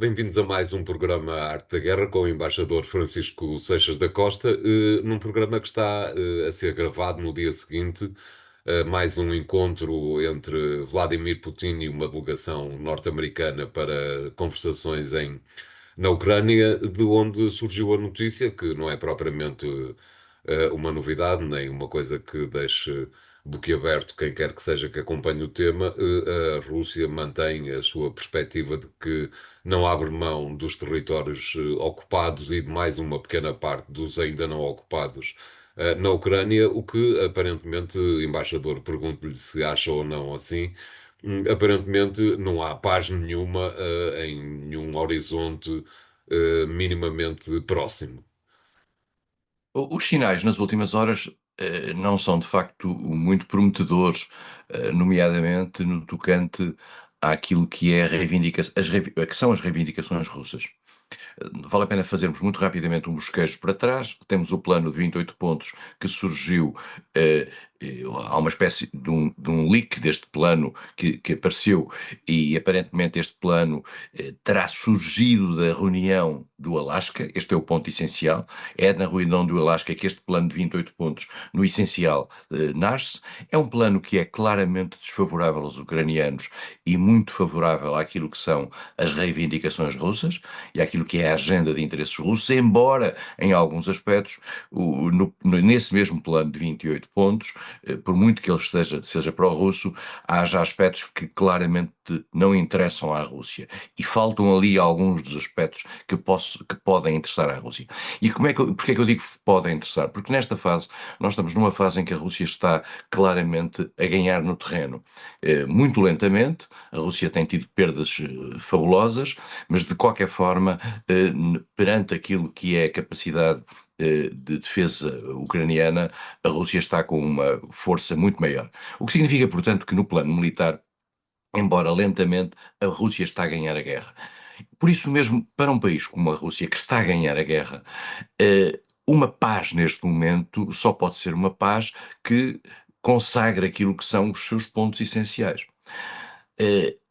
Bem-vindos a mais um programa Arte da Guerra com o embaixador Francisco Seixas da Costa, num programa que está a ser gravado no dia seguinte, mais um encontro entre Vladimir Putin e uma delegação norte-americana para conversações na Ucrânia, de onde surgiu a notícia, que não é propriamente uma novidade, nem uma coisa que deixe boquiaberto quem quer que seja que acompanhe o tema. A Rússia mantém a sua perspectiva de que não abre mão dos territórios ocupados e de mais uma pequena parte dos ainda não ocupados na Ucrânia, o que aparentemente, embaixador, pergunto-lhe se acha ou não assim. Aparentemente não há paz nenhuma em nenhum horizonte minimamente próximo. Os sinais nas últimas horas não são de facto muito prometedores, nomeadamente no tocante àquilo que é que são as reivindicações russas. Vale a pena fazermos muito rapidamente um bosquejo para trás. Temos o plano de 28 pontos que surgiu. Há uma espécie de um leak deste plano que apareceu, e aparentemente este plano terá surgido da reunião do Alasca. Este é o ponto essencial. É na reunião do Alasca que este plano de 28 pontos, no essencial, nasce. É um plano que é claramente desfavorável aos ucranianos e muito favorável àquilo que são as reivindicações russas e àquilo que é a agenda de interesses russos, embora em alguns aspectos, nesse mesmo plano de 28 pontos, por muito que ele seja pró-russo, há já aspectos que claramente não interessam à Rússia. E faltam ali alguns dos aspectos que podem interessar à Rússia. E porque é que eu digo que podem interessar? Porque nesta fase, nós estamos numa fase em que a Rússia está claramente a ganhar no terreno. Muito lentamente, a Rússia tem tido perdas fabulosas, mas de qualquer forma, perante aquilo que é a capacidade de defesa ucraniana, a Rússia está com uma força muito maior. O que significa, portanto, que no plano militar, embora lentamente, a Rússia está a ganhar a guerra. Por isso mesmo, para um país como a Rússia, que está a ganhar a guerra, uma paz neste momento só pode ser uma paz que consagra aquilo que são os seus pontos essenciais.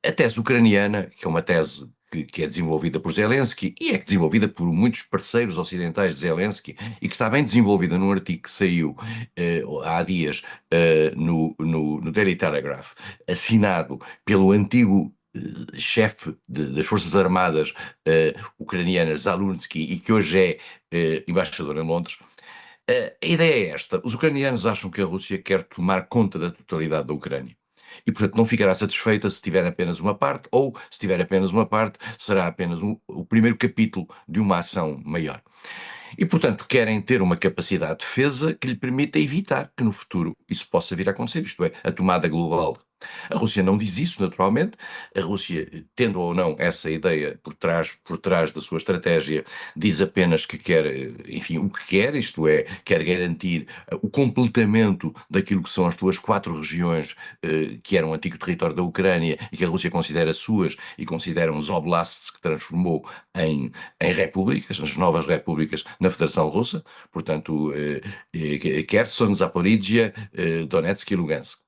A tese ucraniana, que é uma tese que é desenvolvida por Zelensky e é desenvolvida por muitos parceiros ocidentais de Zelensky e que está bem desenvolvida num artigo que saiu há dias no Daily Telegraph, assinado pelo antigo chefe das Forças Armadas ucranianas, Zalunsky, e que hoje é embaixador em Londres. A ideia é esta: os ucranianos acham que a Rússia quer tomar conta da totalidade da Ucrânia. E, portanto, não ficará satisfeita se tiver apenas uma parte, ou, se tiver apenas uma parte, será apenas o primeiro capítulo de uma ação maior. E, portanto, querem ter uma capacidade de defesa que lhe permita evitar que no futuro isso possa vir a acontecer, isto é, a tomada global. A Rússia não diz isso, naturalmente. A Rússia, tendo ou não essa ideia por trás da sua estratégia, diz apenas que quer, enfim, o que quer, isto é, quer garantir o completamento daquilo que são as suas quatro regiões que eram o antigo território da Ucrânia e que a Rússia considera suas e considera uns oblasts que transformou em repúblicas, as novas repúblicas na Federação Russa, portanto, Kherson, Zaporizhia, Donetsk e Lugansk.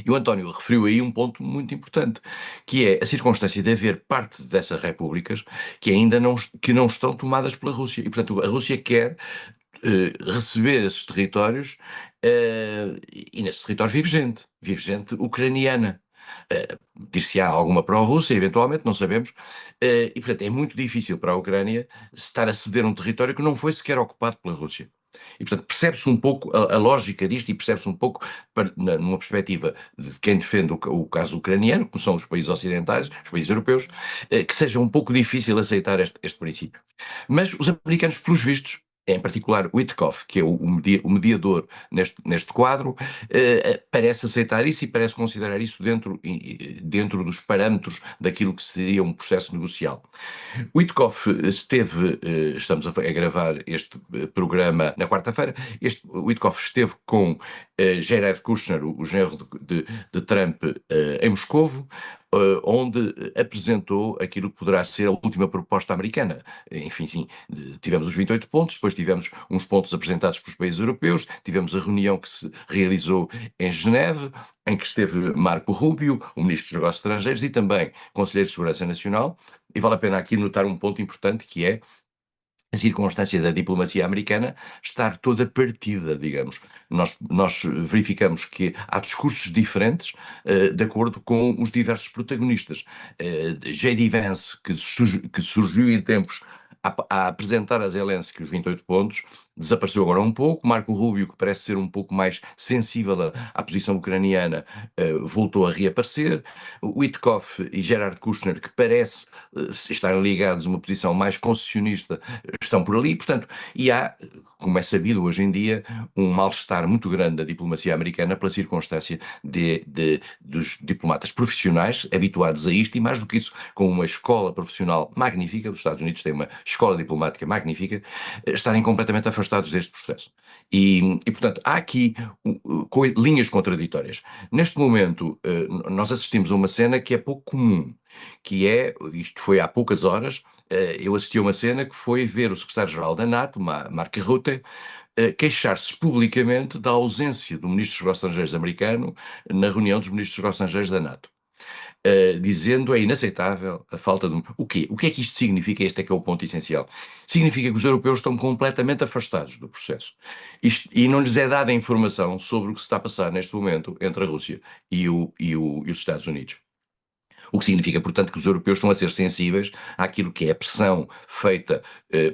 E o António referiu aí um ponto muito importante, que é a circunstância de haver parte dessas repúblicas que ainda não estão tomadas pela Rússia. E, portanto, a Rússia quer receber esses territórios, e nesses territórios vive gente ucraniana. Dir-se-á alguma pró-Rússia, eventualmente, não sabemos, e portanto é muito difícil para a Ucrânia estar a ceder um território que não foi sequer ocupado pela Rússia. E portanto percebe-se um pouco a lógica disto e percebe-se um pouco, numa perspectiva de quem defende o caso ucraniano, como são os países ocidentais, os países europeus, que seja um pouco difícil aceitar este princípio. Mas os americanos, pelos vistos, em particular Witkoff, que é o mediador neste quadro, parece aceitar isso e parece considerar isso dentro dos parâmetros daquilo que seria um processo negocial. Witkoff estamos a gravar este programa na quarta-feira. Witkoff esteve com Jared Kushner, o genro de Trump, em Moscovo, onde apresentou aquilo que poderá ser a última proposta americana. Enfim, sim, tivemos os 28 pontos, depois tivemos uns pontos apresentados pelos países europeus, tivemos a reunião que se realizou em Geneve, em que esteve Marco Rubio, o Ministro dos Negócios Estrangeiros, e também Conselheiro de Segurança Nacional, e vale a pena aqui notar um ponto importante, que é a circunstância da diplomacia americana estar toda partida, digamos. Nós verificamos que há discursos diferentes de acordo com os diversos protagonistas. J.D. Vance, que surgiu em tempos a apresentar a Zelensky os 28 pontos, desapareceu agora um pouco. Marco Rubio, que parece ser um pouco mais sensível à posição ucraniana, voltou a reaparecer. Witkoff e Gerard Kushner, que parece estarem ligados a uma posição mais concessionista, estão por ali, portanto, e há, como é sabido hoje em dia, um mal-estar muito grande da diplomacia americana pela circunstância dos diplomatas profissionais habituados a isto, e mais do que isso, com uma escola profissional magnífica, os Estados Unidos têm uma escola diplomática magnífica, estarem completamente afastados deste processo. Portanto, há aqui linhas contraditórias. Neste momento, nós assistimos a uma cena que é pouco comum, que é, isto foi há poucas horas, eu assisti a uma cena que foi ver o secretário-geral da NATO, Mark Rutte, queixar-se publicamente da ausência do ministro dos Negócios Estrangeiros americano na reunião dos ministros dos Negócios Estrangeiros da NATO. Dizendo é inaceitável a falta de... O quê? O que é que isto significa? Este é que é o ponto essencial. Significa que os europeus estão completamente afastados do processo. E não lhes é dada a informação sobre o que se está a passar neste momento entre a Rússia e os Estados Unidos. O que significa, portanto, que os europeus estão a ser sensíveis àquilo que é a pressão feita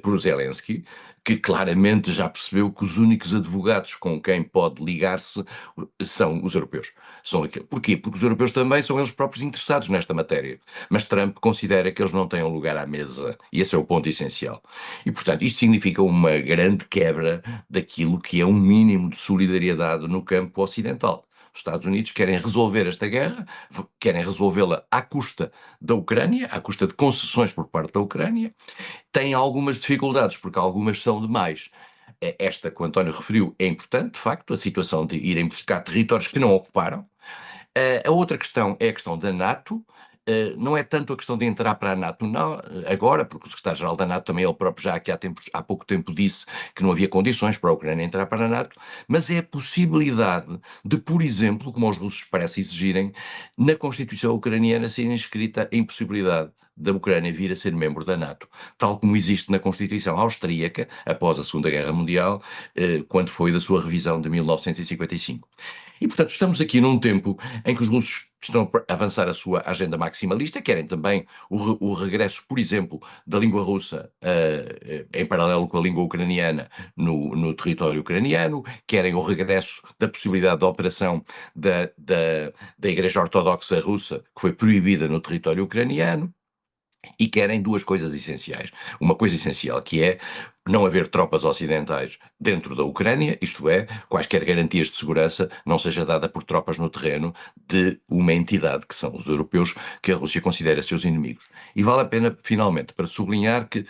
por Zelensky, que claramente já percebeu que os únicos advogados com quem pode ligar-se são os europeus. Porquê? Porque os europeus também são eles próprios interessados nesta matéria. Mas Trump considera que eles não têm um lugar à mesa. E esse é o ponto essencial. E, portanto, isto significa uma grande quebra daquilo que é um mínimo de solidariedade no campo ocidental. Os Estados Unidos querem resolver esta guerra, querem resolvê-la à custa da Ucrânia, à custa de concessões por parte da Ucrânia, têm algumas dificuldades, porque algumas são demais. Esta que o António referiu é importante, de facto, a situação de irem buscar territórios que não ocuparam. A outra questão é a questão da NATO. Não é tanto a questão de entrar para a NATO não, agora, porque o secretário-geral da NATO também ele próprio já aqui há pouco tempo disse que não havia condições para a Ucrânia entrar para a NATO, mas é a possibilidade de, por exemplo, como os russos parecem exigirem, na Constituição ucraniana ser inscrita a impossibilidade da Ucrânia vir a ser membro da NATO, tal como existe na Constituição austríaca, após a Segunda Guerra Mundial, quando foi da sua revisão de 1955. E, portanto, estamos aqui num tempo em que os russos estão a avançar a sua agenda maximalista, querem também o regresso, por exemplo, da língua russa em paralelo com a língua ucraniana no território ucraniano, querem o regresso da possibilidade de operação da Igreja Ortodoxa Russa, que foi proibida no território ucraniano, e querem duas coisas essenciais. Uma coisa essencial que é não haver tropas ocidentais dentro da Ucrânia, isto é, quaisquer garantias de segurança não seja dada por tropas no terreno de uma entidade que são os europeus, que a Rússia considera seus inimigos. E vale a pena, finalmente, para sublinhar que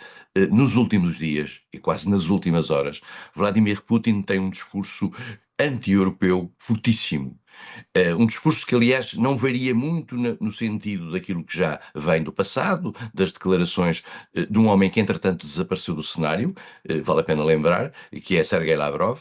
nos últimos dias e quase nas últimas horas, Vladimir Putin tem um discurso anti-europeu fortíssimo. Um discurso que, aliás, não varia muito no sentido daquilo que já vem do passado, das declarações de um homem que, entretanto, desapareceu do cenário, vale a pena lembrar, que é Sergei Lavrov.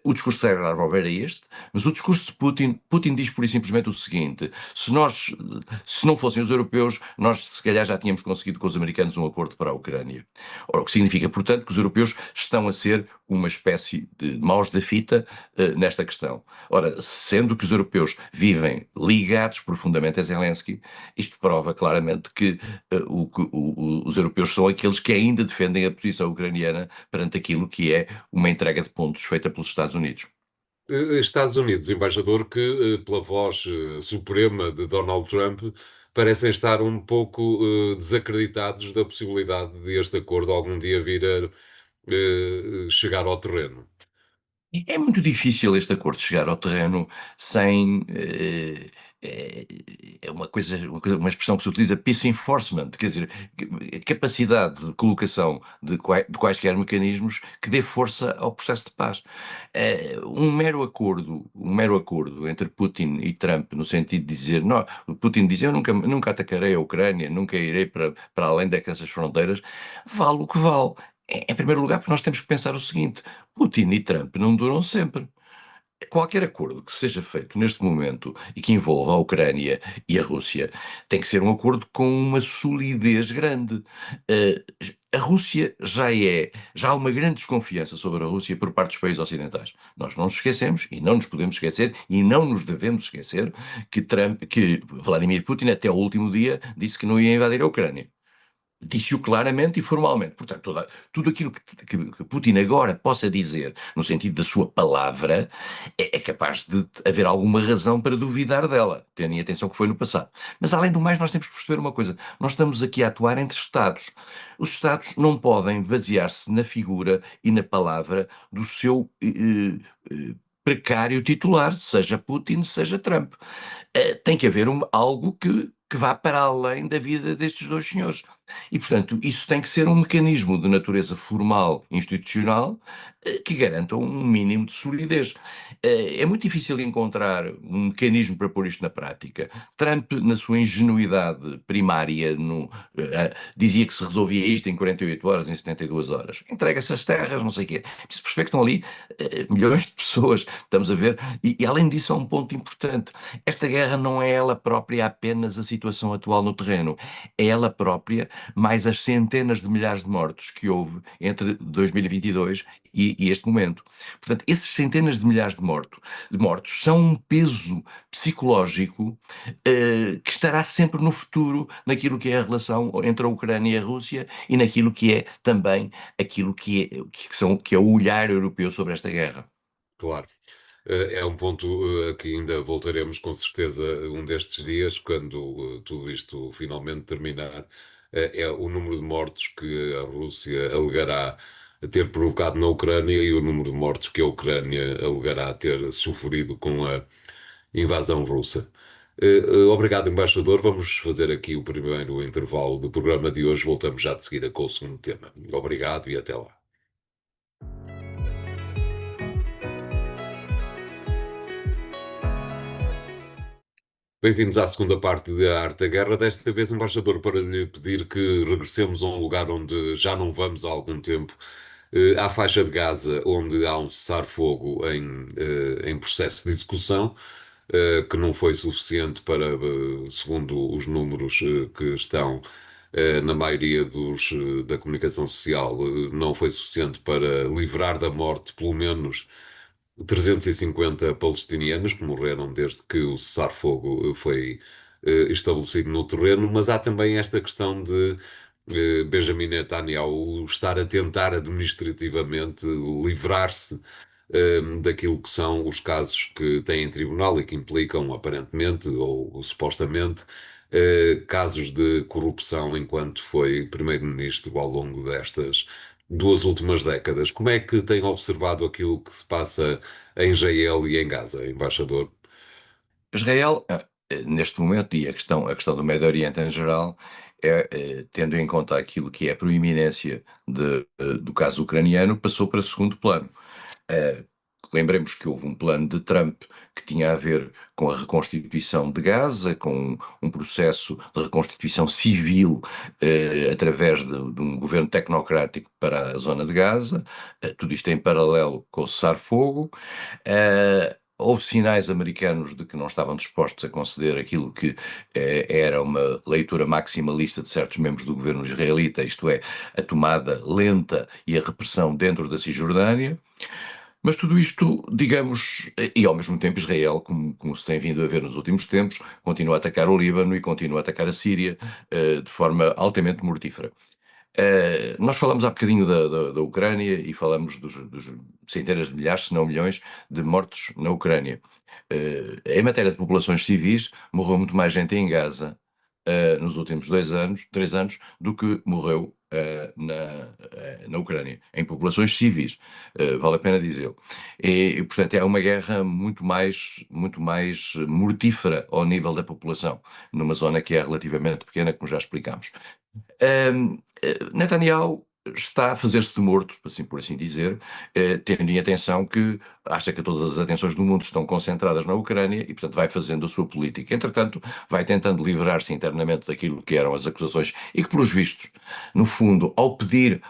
O discurso de Sergei Lavrov era este, mas o discurso de Putin diz pura e simplesmente o seguinte: se não fossem os europeus, nós se calhar já tínhamos conseguido com os americanos um acordo para a Ucrânia. Ora, o que significa, portanto, que os europeus estão a ser uma espécie de maus da fita nesta questão. Ora, sendo que os europeus vivem ligados profundamente a Zelensky, isto prova claramente que os europeus são aqueles que ainda defendem a posição ucraniana perante aquilo que é uma entrega de pontos feita pelos Estados Unidos. Estados Unidos, embaixador, que pela voz suprema de Donald Trump parecem estar um pouco desacreditados da possibilidade de este acordo algum dia vir a chegar ao terreno. É muito difícil este acordo chegar ao terreno sem. é, é uma expressão que se utiliza, peace enforcement, quer dizer, capacidade de colocação de quaisquer mecanismos que dê força ao processo de paz. Um mero acordo entre Putin e Trump, no sentido de dizer, não, Putin diz, eu nunca atacarei a Ucrânia, nunca irei para além dessas fronteiras, vale o que vale. Em primeiro lugar, porque nós temos que pensar o seguinte: Putin e Trump não duram sempre. Qualquer acordo que seja feito neste momento e que envolva a Ucrânia e a Rússia tem que ser um acordo com uma solidez grande. Eh, a Rússia já há uma grande desconfiança sobre a Rússia por parte dos países ocidentais. Nós não nos esquecemos e não nos podemos esquecer e não nos devemos esquecer que Vladimir Putin até o último dia disse que não ia invadir a Ucrânia. Disse-o claramente e formalmente. Portanto, tudo aquilo que Putin agora possa dizer, no sentido da sua palavra, é capaz de haver alguma razão para duvidar dela, tendo em atenção que foi no passado. Mas, além do mais, nós temos que perceber uma coisa: nós estamos aqui a atuar entre Estados. Os Estados não podem basear-se na figura e na palavra do seu precário titular, seja Putin, seja Trump. Tem que haver algo que vá para além da vida destes dois senhores. E, portanto, isso tem que ser um mecanismo de natureza formal, institucional, que garanta um mínimo de solidez. É muito difícil encontrar um mecanismo para pôr isto na prática. Trump, na sua ingenuidade primária, dizia que se resolvia isto em 48 horas, em 72 horas. Entrega-se as terras, não sei o quê. Preciso perceber que estão ali milhões de pessoas, estamos a ver, e além disso há um ponto importante. Esta guerra não é ela própria apenas a situação atual no terreno, é ela própria mais as centenas de milhares de mortos que houve entre 2022 e este momento. Portanto, esses centenas de milhares de mortos são um peso psicológico que estará sempre no futuro naquilo que é a relação entre a Ucrânia e a Rússia e naquilo que é também aquilo que é o olhar europeu sobre esta guerra. Claro. É um ponto a que ainda voltaremos com certeza um destes dias, quando tudo isto finalmente terminar. É o número de mortos que a Rússia alegará ter provocado na Ucrânia e o número de mortos que a Ucrânia alegará ter sofrido com a invasão russa. Obrigado, embaixador. Vamos fazer aqui o primeiro intervalo do programa de hoje. Voltamos já de seguida com o segundo tema. Obrigado e até lá. Bem-vindos à segunda parte da Arte da Guerra. Desta vez, embaixador, para lhe pedir que regressemos a um lugar onde já não vamos há algum tempo, à faixa de Gaza, onde há um cessar-fogo em processo de execução, que não foi suficiente para, segundo os números que estão na maioria da comunicação social, não foi suficiente para livrar da morte, pelo menos 350 palestinianos que morreram desde que o cessar-fogo foi estabelecido no terreno, mas há também esta questão de Benjamin Netanyahu estar a tentar administrativamente livrar-se daquilo que são os casos que têm em tribunal e que implicam, aparentemente ou supostamente, casos de corrupção enquanto foi primeiro-ministro ao longo destas duas últimas décadas. Como é que tem observado aquilo que se passa em Israel e em Gaza, embaixador? Israel, neste momento, e a questão do Médio Oriente em geral, tendo em conta aquilo que é a proeminência do caso ucraniano, passou para segundo plano. Eh, Lembremos que houve um plano de Trump que tinha a ver com a reconstituição de Gaza, com um processo de reconstituição civil através de um governo tecnocrático para a zona de Gaza, tudo isto em paralelo com o cessar-fogo. Houve sinais americanos de que não estavam dispostos a conceder aquilo que era uma leitura maximalista de certos membros do governo israelita, isto é, a tomada lenta e a repressão dentro da Cisjordânia. Mas tudo isto, digamos, e ao mesmo tempo Israel, como se tem vindo a ver nos últimos tempos, continua a atacar o Líbano e continua a atacar a Síria de forma altamente mortífera. Nós falamos há bocadinho da Ucrânia e falamos dos centenas de milhares, se não milhões, de mortos na Ucrânia. Em matéria de populações civis, morreu muito mais gente em Gaza nos últimos 2 anos, 3 anos, do que morreu na Ucrânia, em populações civis, vale a pena dizê-lo. Portanto, é uma guerra muito mais mortífera ao nível da população, numa zona que é relativamente pequena, como já explicámos. Netanyahu está a fazer-se de morto, assim por assim dizer, tendo em atenção que acha que todas as atenções do mundo estão concentradas na Ucrânia e, portanto, vai fazendo a sua política. Entretanto, vai tentando livrar-se internamente daquilo que eram as acusações e que, pelos vistos, no fundo, ao pedir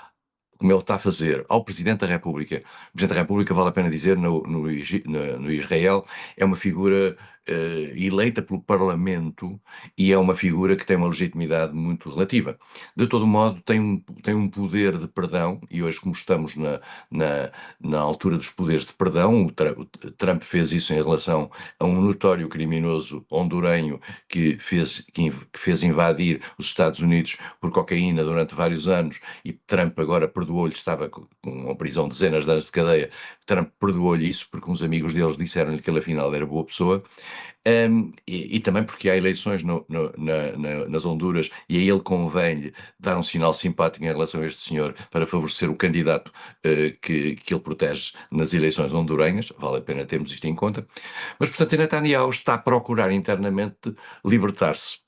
como ele está a fazer ao Presidente da República. O Presidente da República, vale a pena dizer, no Israel, é uma figura eleita pelo Parlamento e é uma figura que tem uma legitimidade muito relativa. De todo modo, tem um poder de perdão, e hoje, como estamos na, na altura dos poderes de perdão, o Trump fez isso em relação a um notório criminoso hondurenho que fez invadir os Estados Unidos por cocaína durante vários anos, e Trump agora perdoou-lhe, estava com uma prisão de dezenas de anos de cadeia. Trump perdoou-lhe isso porque uns amigos deles disseram-lhe que ele afinal era boa pessoa. E também porque há eleições nas Honduras e a ele convém-lhe dar um sinal simpático em relação a este senhor para favorecer o candidato que ele protege nas eleições hondurenhas. Vale a pena termos isto em conta. Mas, portanto, Netanyahu está a procurar internamente libertar-se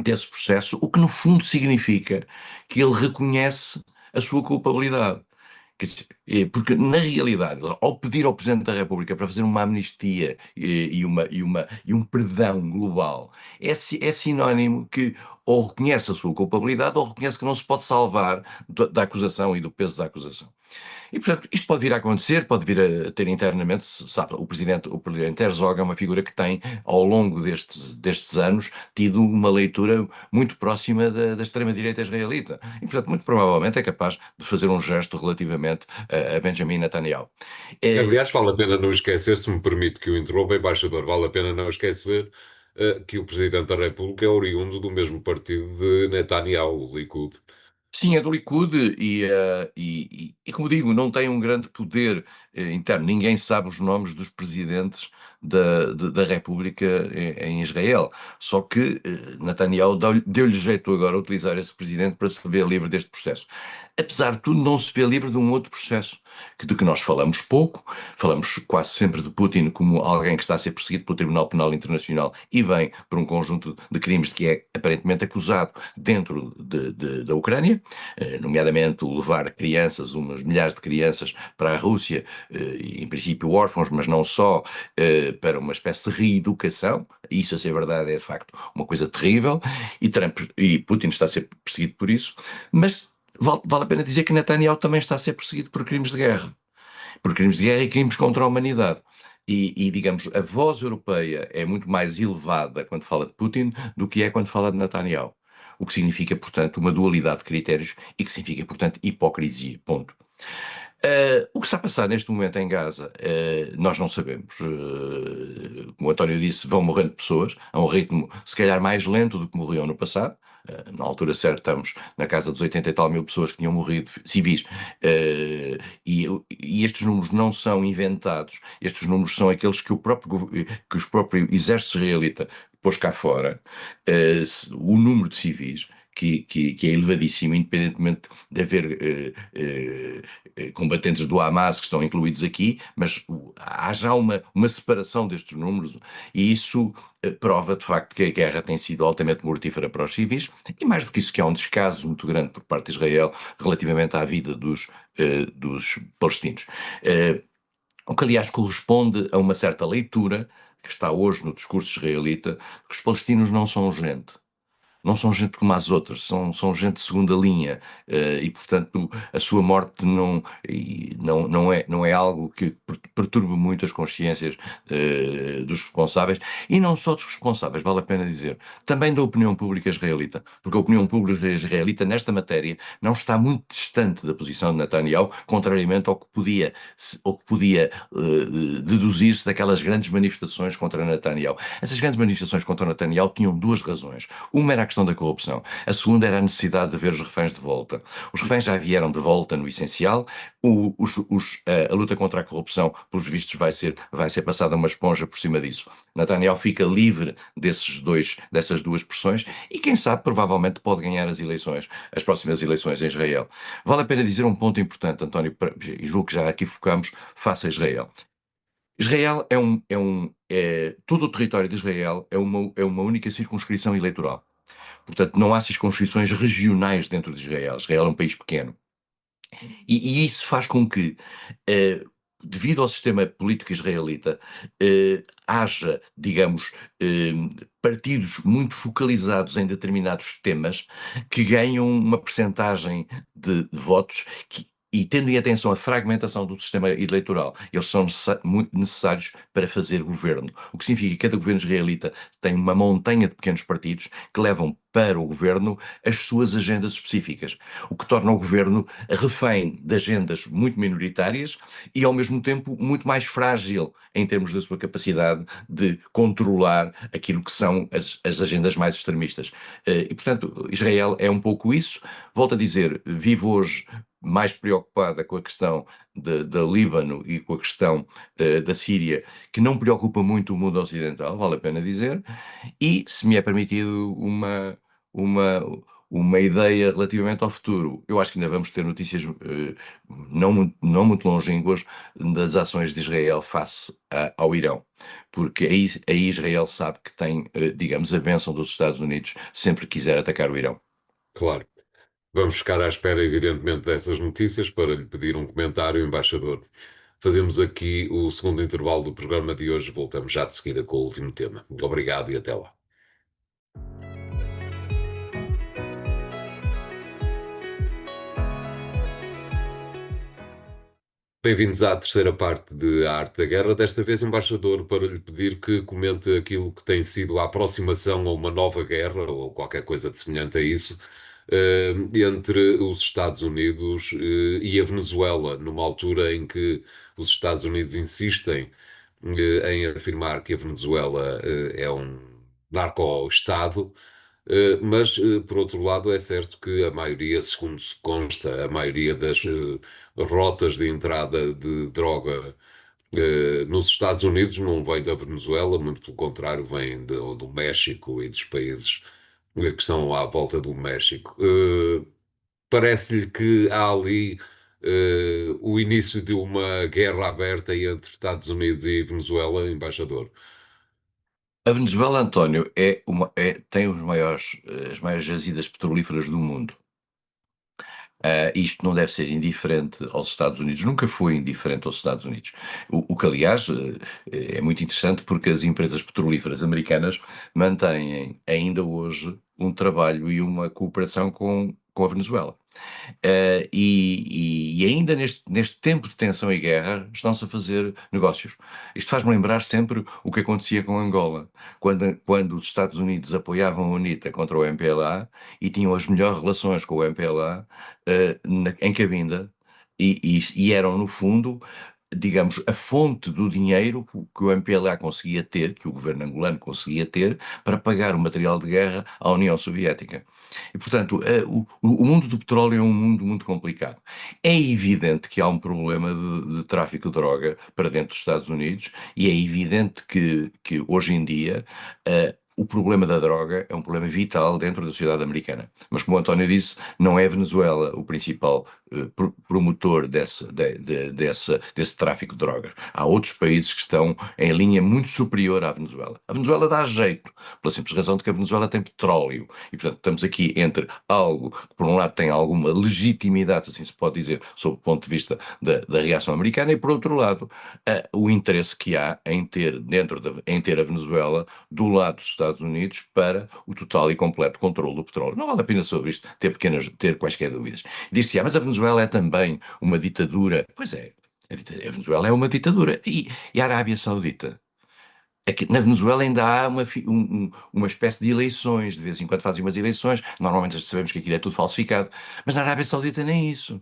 desse processo, o que no fundo significa que ele reconhece a sua culpabilidade. Porque, na realidade, ao pedir ao Presidente da República para fazer uma amnistia e um perdão global, é sinónimo que ou reconhece a sua culpabilidade ou reconhece que não se pode salvar da acusação e do peso da acusação. E, portanto, isto pode vir a acontecer, pode vir a ter internamente, sabe, o presidente Herzog é uma figura que tem, ao longo destes anos, tido uma leitura muito próxima da extrema-direita israelita. E, portanto, muito provavelmente é capaz de fazer um gesto relativamente a Benjamin Netanyahu. É, Aliás, vale a pena não esquecer, se me permite que o interrompa, embaixador, vale a pena não esquecer que o Presidente da República é oriundo do mesmo partido de Netanyahu, o Likud. Sim, é do Likud como digo, não tem um grande poder interno. Ninguém sabe os nomes dos presidentes da República em Israel. Só que Netanyahu deu-lhe jeito agora a utilizar esse presidente para se ver livre deste processo. Apesar de tudo, não se vê livre de um outro processo, de que nós falamos pouco, falamos quase sempre de Putin como alguém que está a ser perseguido pelo Tribunal Penal Internacional e bem por um conjunto de crimes de que é aparentemente acusado dentro da Ucrânia, nomeadamente o levar crianças, umas milhares de crianças para a Rússia, em princípio órfãos, mas não só, para uma espécie de reeducação. Isso, a ser verdade, é de facto uma coisa terrível, e Putin está a ser perseguido por isso, mas vale a pena dizer que Netanyahu também está a ser perseguido por crimes de guerra e crimes contra a humanidade. Digamos, a voz europeia é muito mais elevada quando fala de Putin do que é quando fala de Netanyahu. O que significa, portanto, uma dualidade de critérios e que significa, portanto, hipocrisia. Ponto. O que está a passar neste momento em Gaza, nós não sabemos. Como o António disse, vão morrendo pessoas a um ritmo, se calhar, mais lento do que morriam no passado. Na altura certa, estamos na casa dos 80 e tal mil pessoas que tinham morrido, civis. E estes números não são inventados. Estes números são aqueles que que os próprios exército israelita pôs cá fora. O número de civis que é elevadíssimo, independentemente de haver combatentes do Hamas que estão incluídos aqui, mas há já uma separação destes números, e isso prova de facto que a guerra tem sido altamente mortífera para os civis, e mais do que isso, que há um descaso muito grande por parte de Israel relativamente à vida dos palestinos. O que, aliás, corresponde a uma certa leitura que está hoje no discurso israelita, que os palestinos não são gente. Não são gente como as outras, são gente de segunda linha, e portanto a sua morte não é algo que perturbe muito as consciências dos responsáveis, e não só dos responsáveis, vale a pena dizer, também da opinião pública israelita, porque a opinião pública israelita nesta matéria não está muito distante da posição de Netanyahu, contrariamente ao que podia deduzir-se daquelas grandes manifestações contra Netanyahu. Essas grandes manifestações contra Netanyahu tinham duas razões. Uma era a questão da corrupção. A segunda era a necessidade de ver os reféns de volta. Os reféns já vieram de volta no essencial. A luta contra a corrupção, pelos vistos, vai ser passada uma esponja por cima disso. Netanyahu fica livre dessas duas pressões e, quem sabe, provavelmente pode ganhar as próximas eleições em Israel. Vale a pena dizer um ponto importante, António, e julgo que já aqui focamos face a Israel. Israel todo o território de Israel é uma única circunscrição eleitoral. Portanto, não há circunscrições regionais dentro de Israel. Israel é um país pequeno. E isso faz com que, eh, devido ao sistema político israelita, haja, digamos, eh, partidos muito focalizados em determinados temas que ganham uma percentagem de votos e tendo em atenção a fragmentação do sistema eleitoral, eles são muito necessários para fazer governo. O que significa que cada governo israelita tem uma montanha de pequenos partidos que levam para o governo as suas agendas específicas, o que torna o governo refém de agendas muito minoritárias e, ao mesmo tempo, muito mais frágil em termos da sua capacidade de controlar aquilo que são as agendas mais extremistas. E, portanto, Israel é um pouco isso. Volto a dizer, vivo hoje mais preocupada com a questão da Líbano e com a questão da Síria, que não preocupa muito o mundo ocidental, vale a pena dizer, e, se me é permitido uma, uma ideia relativamente ao futuro, eu acho que ainda vamos ter notícias não muito longínquas das ações de Israel face ao Irão, porque aí Israel sabe que tem, digamos, a bênção dos Estados Unidos sempre que quiser atacar o Irão. Claro. Vamos ficar à espera, evidentemente, dessas notícias para lhe pedir um comentário, embaixador. Fazemos aqui o segundo intervalo do programa de hoje. Voltamos já de seguida com o último tema. Muito obrigado e até lá. Bem-vindos à terceira parte de A Arte da Guerra. Desta vez, embaixador, para lhe pedir que comente aquilo que tem sido a aproximação a uma nova guerra, ou qualquer coisa de semelhante a isso, entre os Estados Unidos, e a Venezuela, numa altura em que os Estados Unidos insistem, em afirmar que a Venezuela, é um narco-estado. Mas, por outro lado, é certo que a maioria, segundo se consta, a maioria das rotas de entrada de droga nos Estados Unidos não vem da Venezuela, muito pelo contrário, vem do México e dos países que estão à volta do México. Parece-lhe que há ali o início de uma guerra aberta entre Estados Unidos e Venezuela, embaixador? A Venezuela, António, tem as maiores jazidas petrolíferas do mundo. Isto não deve ser indiferente aos Estados Unidos, nunca foi indiferente aos Estados Unidos. O que, aliás, é muito interessante porque as empresas petrolíferas americanas mantêm ainda hoje um trabalho e uma cooperação com a Venezuela. E ainda neste tempo de tensão e guerra estão-se a fazer negócios. Isto faz-me lembrar sempre o que acontecia com Angola, quando os Estados Unidos apoiavam a UNITA contra o MPLA e tinham as melhores relações com o MPLA em Cabinda e eram, no fundo, digamos, a fonte do dinheiro que o MPLA conseguia ter, que o governo angolano conseguia ter, para pagar o material de guerra à União Soviética. E, portanto, o mundo do petróleo é um mundo muito complicado. É evidente que há um problema de tráfico de droga para dentro dos Estados Unidos e é evidente que hoje em dia o problema da droga é um problema vital dentro da sociedade americana. Mas, como o António disse, não é a Venezuela o principal promotor desse tráfico de drogas. Há outros países que estão em linha muito superior à Venezuela. A Venezuela dá jeito, pela simples razão de que a Venezuela tem petróleo. E, portanto, estamos aqui entre algo que, por um lado, tem alguma legitimidade, se assim se pode dizer, sob o ponto de vista da reação americana, e, por outro lado, o interesse que há em ter a Venezuela do lado dos Estados Unidos para o total e completo controle do petróleo. Não vale a pena sobre isto ter quaisquer dúvidas. Diz-se, mas a Venezuela é também uma ditadura. Pois é, a Venezuela é uma ditadura. E a Arábia Saudita? Aqui, na Venezuela ainda há uma espécie de eleições, de vez em quando fazem umas eleições, normalmente sabemos que aquilo é tudo falsificado, mas na Arábia Saudita nem isso.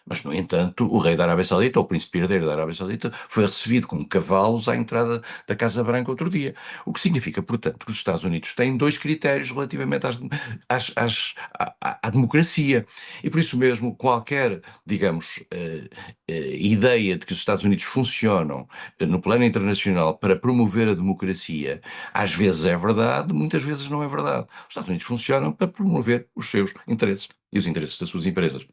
Mas, no entanto, o rei da Arábia Saudita, ou o príncipe herdeiro da Arábia Saudita, foi recebido com cavalos à entrada da Casa Branca outro dia. O que significa, portanto, que os Estados Unidos têm dois critérios relativamente à democracia. E por isso mesmo, qualquer, digamos, ideia de que os Estados Unidos funcionam no plano internacional para promover a democracia, às vezes é verdade, muitas vezes não é verdade. Os Estados Unidos funcionam para promover os seus interesses e os interesses das suas empresas.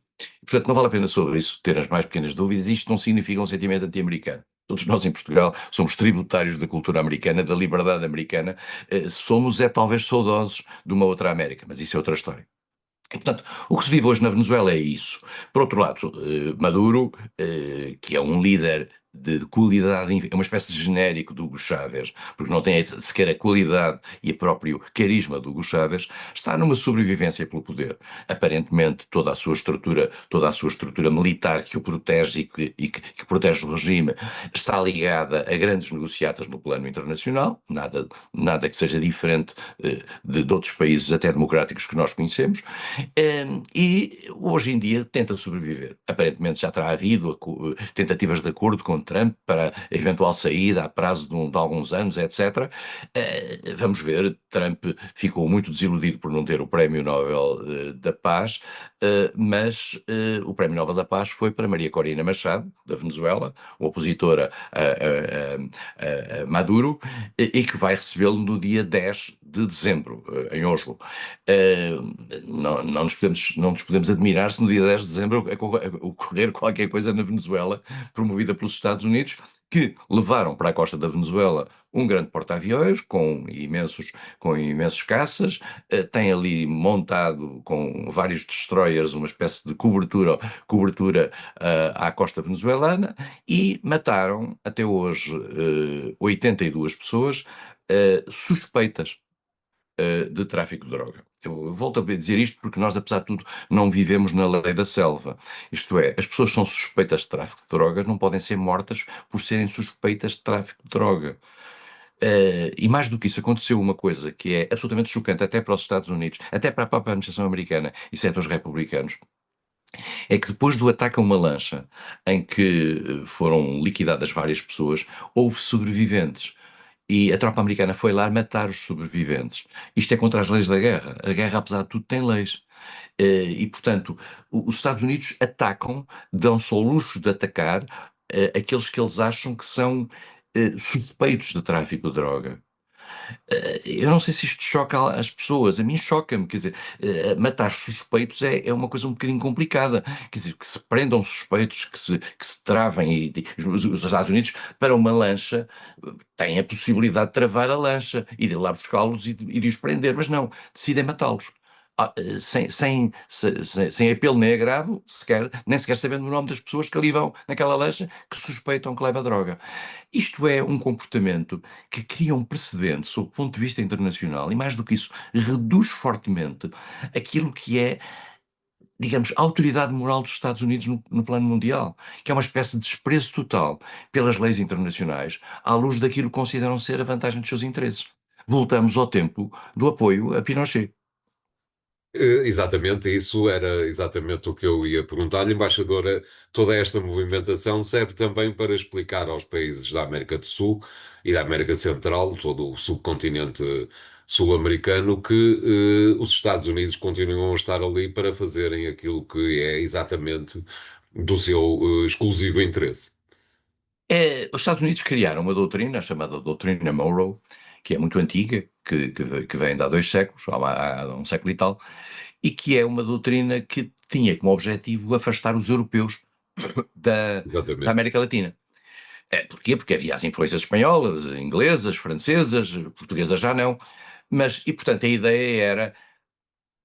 Portanto, não vale a pena sobre isso ter as mais pequenas dúvidas. Isto não significa um sentimento anti-americano. Todos nós em Portugal somos tributários da cultura americana, da liberdade americana. Somos, talvez, saudosos de uma outra América, mas isso é outra história. E, portanto, o que se vive hoje na Venezuela é isso. Por outro lado, Maduro, que é um líder de qualidade, é uma espécie de genérico do Hugo Chávez, porque não tem sequer a qualidade e o próprio carisma do Hugo Chávez, está numa sobrevivência pelo poder. Aparentemente, toda a sua estrutura militar que o protege que protege o regime, está ligada a grandes negociatas no plano internacional, nada que seja diferente de outros países até democráticos que nós conhecemos. E hoje em dia tenta sobreviver. Aparentemente já terá havido tentativas de acordo com Trump para a eventual saída a prazo de alguns anos, etc. Vamos ver, Trump ficou muito desiludido por não ter o Prémio Nobel da Paz, mas o Prémio Nobel da Paz foi para Maria Corina Machado, da Venezuela, opositora a Maduro, e que vai recebê-lo no dia 10 de dezembro, em Oslo. Não nos podemos admirar se no dia 10 de dezembro ocorrer qualquer coisa na Venezuela promovida pelos Estados Unidos, que levaram para a costa da Venezuela um grande porta-aviões com imensos caças, tem ali montado com vários destroyers uma espécie de cobertura à costa venezuelana, e mataram até hoje 82 pessoas suspeitas de tráfico de droga. Eu volto a dizer isto porque nós, apesar de tudo, não vivemos na lei da selva. Isto é, as pessoas que são suspeitas de tráfico de droga não podem ser mortas por serem suspeitas de tráfico de droga. E mais do que isso, aconteceu uma coisa que é absolutamente chocante até para os Estados Unidos, até para a própria administração americana e setores republicanos, é que depois do ataque a uma lancha em que foram liquidadas várias pessoas, houve sobreviventes. E a tropa americana foi lá matar os sobreviventes. Isto é contra as leis da guerra. A guerra, apesar de tudo, tem leis. E, portanto, os Estados Unidos atacam, dão-se ao luxo de atacar aqueles que eles acham que são suspeitos de tráfico de droga. Eu não sei se isto choca as pessoas, a mim choca-me, quer dizer, matar suspeitos é uma coisa um bocadinho complicada, quer dizer, que se prendam suspeitos, que se travem, os Estados Unidos, para uma lancha, têm a possibilidade de travar a lancha, e de ir lá buscá-los e de os prender, mas não, decidem matá-los. Sem apelo nem agravo, nem sequer sabendo o nome das pessoas que ali vão naquela lancha, que suspeitam que leva droga. Isto é um comportamento que cria um precedente sob o ponto de vista internacional e, mais do que isso, reduz fortemente aquilo que é, digamos, a autoridade moral dos Estados Unidos no plano mundial, que é uma espécie de desprezo total pelas leis internacionais à luz daquilo que consideram ser a vantagem dos seus interesses. Voltamos ao tempo do apoio a Pinochet. Exatamente, isso era exatamente o que eu ia perguntar-lhe, embaixadora. Toda esta movimentação serve também para explicar aos países da América do Sul e da América Central, todo o subcontinente sul-americano, que os Estados Unidos continuam a estar ali para fazerem aquilo que é exatamente do seu exclusivo interesse. Os Estados Unidos criaram uma doutrina chamada Doutrina Monroe, que é muito antiga, que vem de há 2 séculos, há um século e tal, e que é uma doutrina que tinha como objetivo afastar os europeus da Exatamente. América Latina. Porquê? Porque havia as influências espanholas, inglesas, francesas, portuguesas já não, e portanto a ideia era: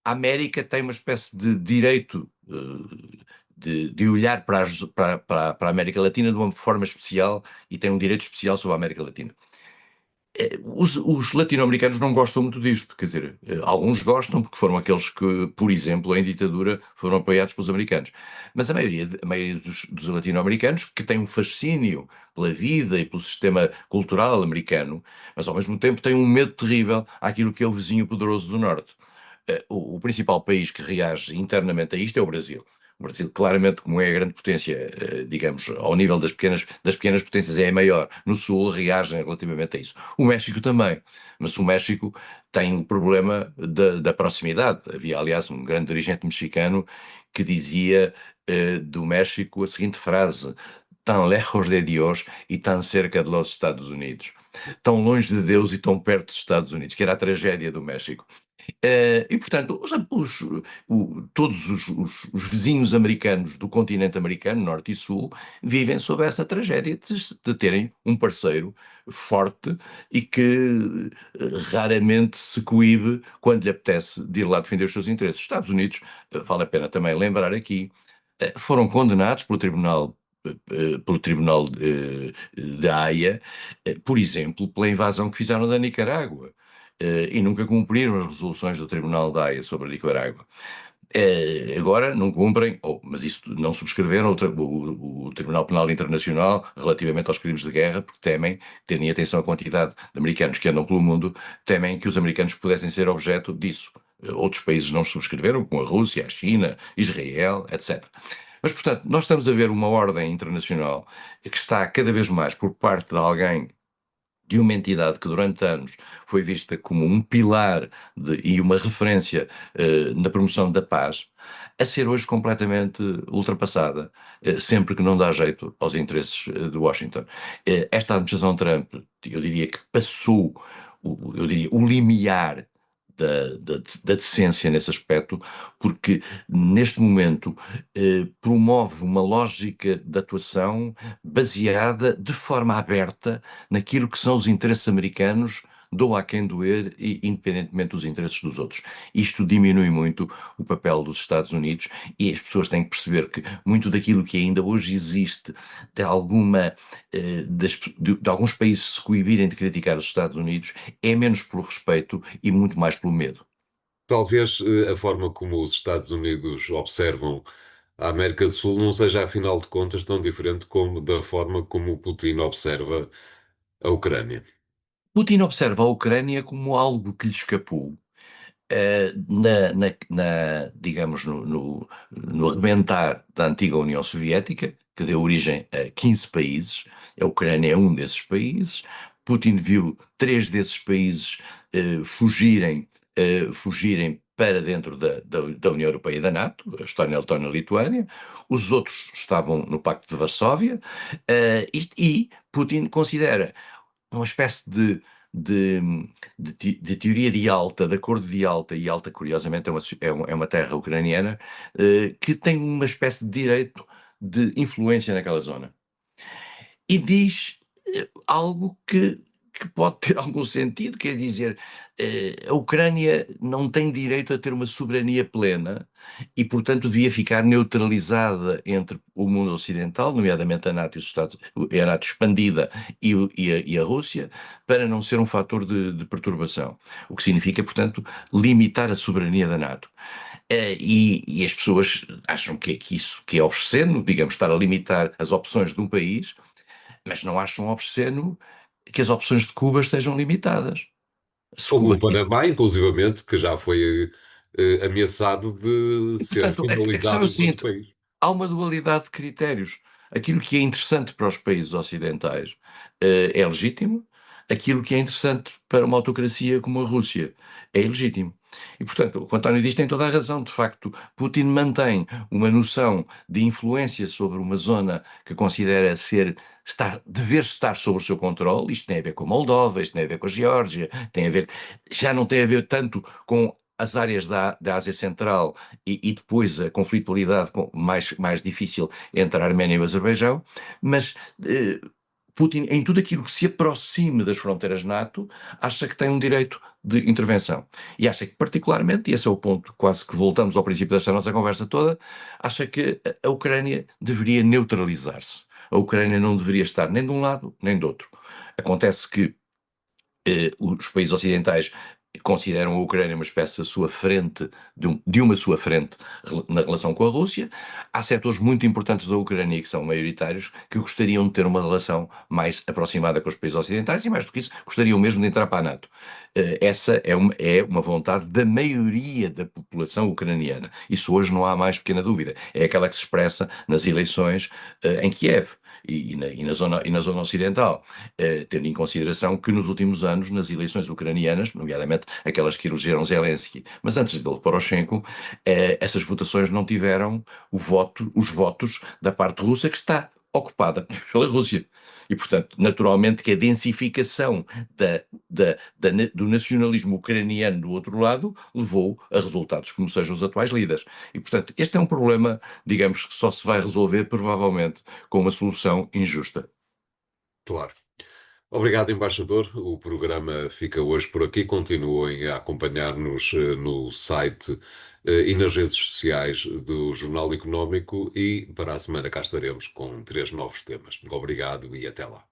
a América tem uma espécie de direito de olhar para a América Latina de uma forma especial, e tem um direito especial sobre a América Latina. Os latino-americanos não gostam muito disto, quer dizer, alguns gostam porque foram aqueles que, por exemplo, em ditadura foram apoiados pelos americanos. Mas a maioria dos latino-americanos, que têm um fascínio pela vida e pelo sistema cultural americano, mas ao mesmo tempo têm um medo terrível àquilo que é o vizinho poderoso do Norte. O principal país que reage internamente a isto é o Brasil. O Brasil, claramente, como é a grande potência, digamos, ao nível das pequenas potências, é a maior. No Sul reagem relativamente a isso. O México também. Mas o México tem o problema da proximidade. Havia, aliás, um grande dirigente mexicano que dizia do México a seguinte frase: tão lejos de Dios e tão cerca de los Estados Unidos. Tão longe de Deus e tão perto dos Estados Unidos, que era a tragédia do México. E, portanto, todos os vizinhos americanos do continente americano, norte e sul, vivem sob essa tragédia de terem um parceiro forte e que raramente se coíbe quando lhe apetece de ir lá defender os seus interesses. Os Estados Unidos, vale a pena também lembrar aqui, foram condenados pelo Tribunal de Haia, por exemplo, pela invasão que fizeram da Nicarágua. E nunca cumpriram as resoluções do Tribunal da Haia sobre a Nicarágua. Agora não cumprem, mas isso não subscreveram o Tribunal Penal Internacional relativamente aos crimes de guerra, porque temem, tendo em atenção a quantidade de americanos que andam pelo mundo, temem que os americanos pudessem ser objeto disso. Outros países não subscreveram, como a Rússia, a China, Israel, etc. Mas, portanto, nós estamos a ver uma ordem internacional que está cada vez mais por parte de alguém, de uma entidade que durante anos foi vista como um pilar e uma referência na promoção da paz, a ser hoje completamente ultrapassada, sempre que não dá jeito aos interesses de Washington. Esta administração Trump, eu diria que passou, eu diria, o limiar da decência nesse aspecto, porque neste momento promove uma lógica de atuação baseada de forma aberta naquilo que são os interesses americanos, doa a quem doer, e independentemente dos interesses dos outros. Isto diminui muito o papel dos Estados Unidos e as pessoas têm que perceber que muito daquilo que ainda hoje existe, de de alguns países se coibirem de criticar os Estados Unidos, é menos pelo respeito e muito mais pelo medo. Talvez a forma como os Estados Unidos observam a América do Sul não seja, afinal de contas, tão diferente como da forma como o Putin observa a Ucrânia. Putin observa a Ucrânia como algo que lhe escapou, digamos, no rebentar da antiga União Soviética, que deu origem a 15 países. A Ucrânia é um desses países. Putin viu três desses países fugirem para dentro da União Europeia e da NATO, a Estónia, a Letónia e a Lituânia. Os outros estavam no Pacto de Varsóvia, e Putin considera uma espécie de, de teoria de Yalta, de acordo de Yalta, e Yalta, curiosamente, é uma terra ucraniana, que tem uma espécie de direito de influência naquela zona. E diz algo que pode ter algum sentido, quer dizer, a Ucrânia não tem direito a ter uma soberania plena e, portanto, devia ficar neutralizada entre o mundo ocidental, nomeadamente a NATO, e os Estados, a NATO expandida e a Rússia, para não ser um fator de perturbação. O que significa, portanto, limitar a soberania da NATO. E as pessoas acham que isso que é obsceno, digamos, estar a limitar as opções de um país, mas não acham obsceno que as opções de Cuba estejam limitadas. Se Houve Cuba um Panamá, inclusivamente, que já foi ameaçado de E, ser portanto, a questão é finalizado o enquanto seguinte: país. há uma dualidade de critérios. Aquilo que é interessante para os países ocidentais é legítimo, aquilo que é interessante para uma autocracia como a Rússia é ilegítimo. E, portanto, o que o António diz tem toda a razão. De facto, Putin mantém uma noção de influência sobre uma zona que considera dever estar sob o seu controle. Isto tem a ver com a Moldova, isto tem a ver com a Geórgia, já não tem a ver tanto com as áreas da Ásia Central e depois a conflitualidade mais difícil entre a Arménia e o Azerbaijão, mas Putin, em tudo aquilo que se aproxime das fronteiras NATO, acha que tem um direito de intervenção. E acha que, particularmente, e esse é o ponto, quase que voltamos ao princípio desta nossa conversa toda, acha que a Ucrânia deveria neutralizar-se. A Ucrânia não deveria estar nem de um lado nem do outro. Acontece que os países ocidentais consideram a Ucrânia uma espécie de sua frente, de uma sua frente na relação com a Rússia. Há setores muito importantes da Ucrânia que são maioritários que gostariam de ter uma relação mais aproximada com os países ocidentais e, mais do que isso, gostariam mesmo de entrar para a NATO. Essa é uma vontade da maioria da população ucraniana. Isso hoje não há mais pequena dúvida. É aquela que se expressa nas eleições em Kiev. E na zona ocidental, tendo em consideração que nos últimos anos, nas eleições ucranianas, nomeadamente aquelas que elegeram Zelensky, mas antes dele Poroshenko, essas votações não tiveram os votos da parte russa que está ocupada pela Rússia. E, portanto, naturalmente que a densificação do nacionalismo ucraniano do outro lado levou a resultados como sejam os atuais líderes. E, portanto, este é um problema, digamos, que só se vai resolver, provavelmente, com uma solução injusta. Claro. Obrigado, embaixador. O programa fica hoje por aqui. Continuem a acompanhar-nos no site e nas redes sociais do Jornal Económico e para a semana cá estaremos com 3 novos temas. Obrigado e até lá.